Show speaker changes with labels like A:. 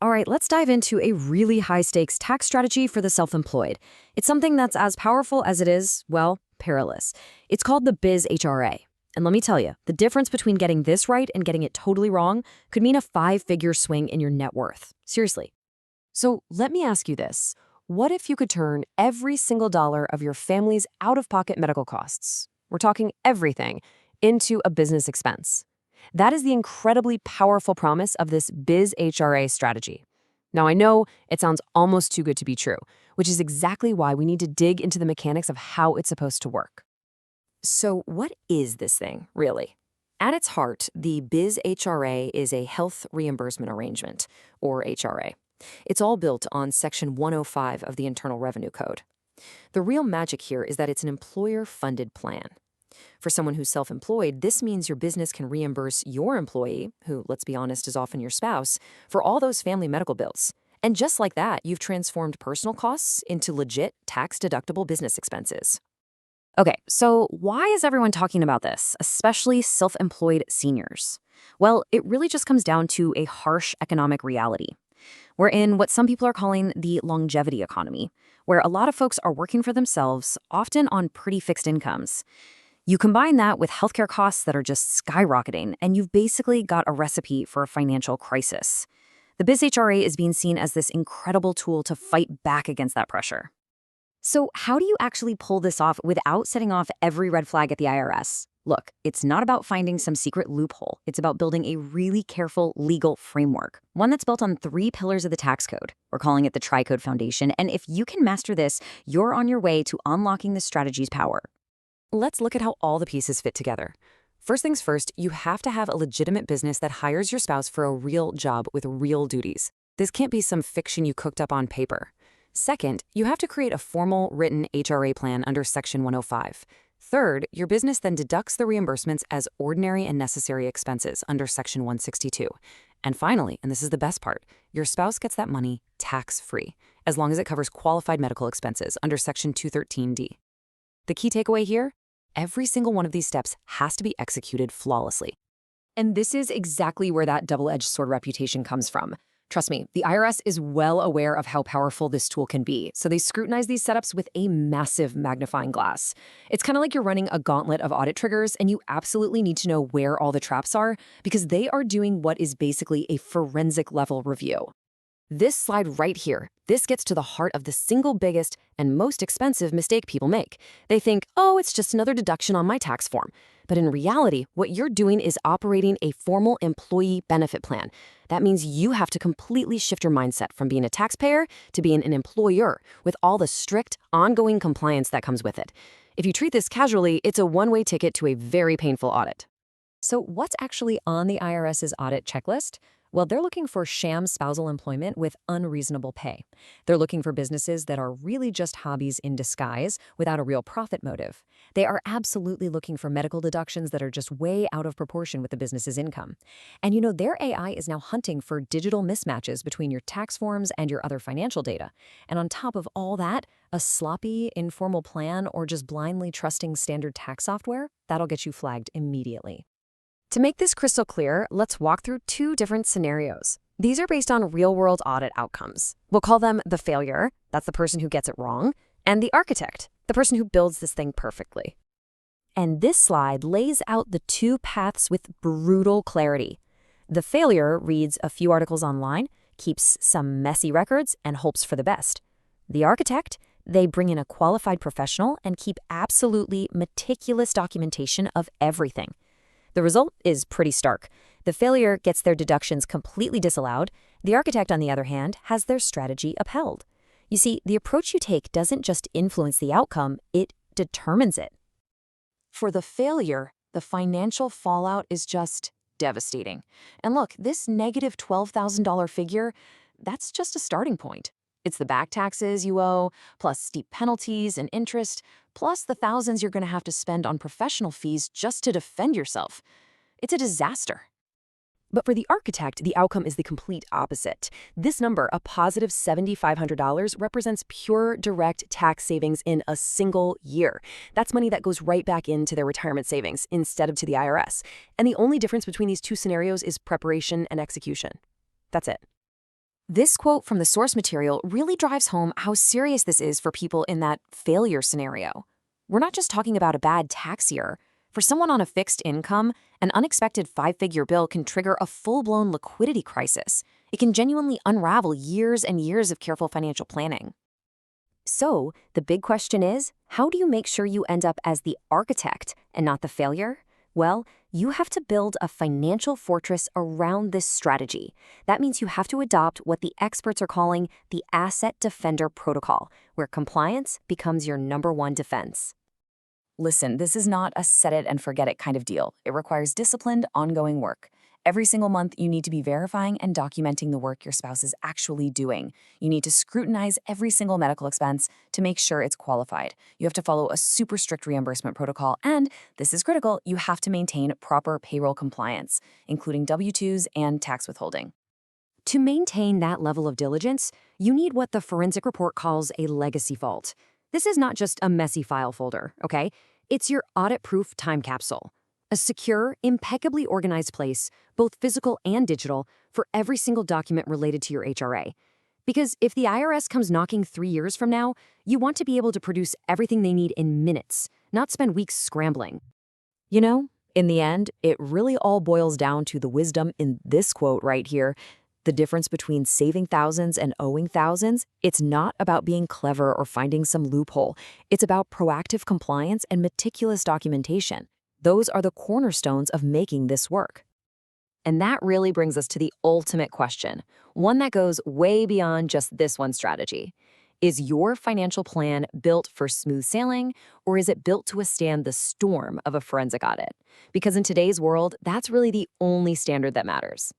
A: All right, let's dive into a really high-stakes tax strategy for the self-employed. It's something that's as powerful as it is, well, perilous. It's called the Biz HRA. And let me tell you, the difference between getting this right and getting it totally wrong could mean a five-figure swing in your net worth. Seriously. So let me ask you this. What if you could turn every single dollar of your family's out-of-pocket medical costs, we're talking everything, into a business expense? That is the incredibly powerful promise of this Biz HRA strategy. Now, I know it sounds almost too good to be true, which is exactly why we need to dig into the mechanics of how it's supposed to work. So what is this thing, really? At its heart, the Biz HRA is a health reimbursement arrangement, or HRA. It's all built on Section 105 of the Internal Revenue Code. The real magic here is that it's an employer-funded plan. For someone who's self-employed, this means your business can reimburse your employee, who, let's be honest, is often your spouse, for all those family medical bills. And just like that, you've transformed personal costs into legit tax-deductible business expenses. Okay, so why is everyone talking about this, especially self-employed seniors? Well, it really just comes down to a harsh economic reality. We're in what some people are calling the longevity economy, where a lot of folks are working for themselves, often on pretty fixed incomes. You combine that with healthcare costs that are just skyrocketing, and you've basically got a recipe for a financial crisis. The Biz HRA is being seen as this incredible tool to fight back against that pressure. So how do you actually pull this off without setting off every red flag at the IRS? Look, it's not about finding some secret loophole. It's about building a really careful legal framework, one that's built on 3 pillars of the tax code. We're calling it the Tri-Code Foundation, and if you can master this, you're on your way to unlocking the strategy's power. Let's look at how all the pieces fit together. First things first, you have to have a legitimate business that hires your spouse for a real job with real duties. This can't be some fiction you cooked up on paper. Second, you have to create a formal written HRA plan under Section 105. Third, your business then deducts the reimbursements as ordinary and necessary expenses under Section 162. And finally, and this is the best part, your spouse gets that money tax-free, as long as it covers qualified medical expenses under Section 213D. The key takeaway here? Every single one of these steps has to be executed flawlessly. And this is exactly where that double-edged sword reputation comes from. Trust me, the IRS is well aware of how powerful this tool can be, so they scrutinize these setups with a massive magnifying glass. It's kind of like you're running a gauntlet of audit triggers, and you absolutely need to know where all the traps are, because they are doing what is basically a forensic-level review. This slide right here, this gets to the heart of the single biggest and most expensive mistake people make. They think, oh, it's just another deduction on my tax form. But in reality, what you're doing is operating a formal employee benefit plan. That means you have to completely shift your mindset from being a taxpayer to being an employer with all the strict, ongoing compliance that comes with it. If you treat this casually, it's a one-way ticket to a very painful audit. So what's actually on the IRS's audit checklist? Well, they're looking for sham spousal employment with unreasonable pay. They're looking for businesses that are really just hobbies in disguise without a real profit motive. They are absolutely looking for medical deductions that are just way out of proportion with the business's income. And you know, their AI is now hunting for digital mismatches between your tax forms and your other financial data. And on top of all that, a sloppy, informal plan or just blindly trusting standard tax software, that'll get you flagged immediately. To make this crystal clear, let's walk through 2 different scenarios. These are based on real-world audit outcomes. We'll call them the failure, that's the person who gets it wrong, and the architect, the person who builds this thing perfectly. And this slide lays out the 2 paths with brutal clarity. The failure reads a few articles online, keeps some messy records, and hopes for the best. The architect, they bring in a qualified professional and keep absolutely meticulous documentation of everything. The result is pretty stark. The failure gets their deductions completely disallowed. The architect, on the other hand, has their strategy upheld. You see, the approach you take doesn't just influence the outcome, it determines it. For the failure, the financial fallout is just devastating. And look, this negative $12,000 figure, that's just a starting point. It's the back taxes you owe, plus steep penalties and interest, plus the thousands you're going to have to spend on professional fees just to defend yourself. It's a disaster. But for the architect, the outcome is the complete opposite. This number, a positive $7,500, represents pure direct tax savings in a single year. That's money that goes right back into their retirement savings instead of to the IRS. And the only difference between these 2 scenarios is preparation and execution. That's it. This quote from the source material really drives home how serious this is for people in that failure scenario. We're not just talking about a bad tax year. For someone on a fixed income, an unexpected five-figure bill can trigger a full-blown liquidity crisis. It can genuinely unravel years and years of careful financial planning. So, the big question is, how do you make sure you end up as the architect and not the failure? Well, you have to build a financial fortress around this strategy. That means you have to adopt what the experts are calling the Asset Defender Protocol, where compliance becomes your #1 defense. Listen, this is not a set-it-and-forget-it kind of deal. It requires disciplined, ongoing work. Every single month, you need to be verifying and documenting the work your spouse is actually doing. You need to scrutinize every single medical expense to make sure it's qualified. You have to follow a super strict reimbursement protocol, and this is critical, you have to maintain proper payroll compliance, including W-2s and tax withholding. To maintain that level of diligence, you need what the forensic report calls a legacy vault. This is not just a messy file folder, okay? It's your audit-proof time capsule. A secure, impeccably organized place, both physical and digital, for every single document related to your HRA. Because if the IRS comes knocking 3 years from now, you want to be able to produce everything they need in minutes, not spend weeks scrambling. You know, in the end, it really all boils down to the wisdom in this quote right here. The difference between saving thousands and owing thousands, it's not about being clever or finding some loophole. It's about proactive compliance and meticulous documentation. Those are the cornerstones of making this work. And that really brings us to the ultimate question, one that goes way beyond just this one strategy. Is your financial plan built for smooth sailing, or is it built to withstand the storm of a forensic audit? Because in today's world, that's really the only standard that matters.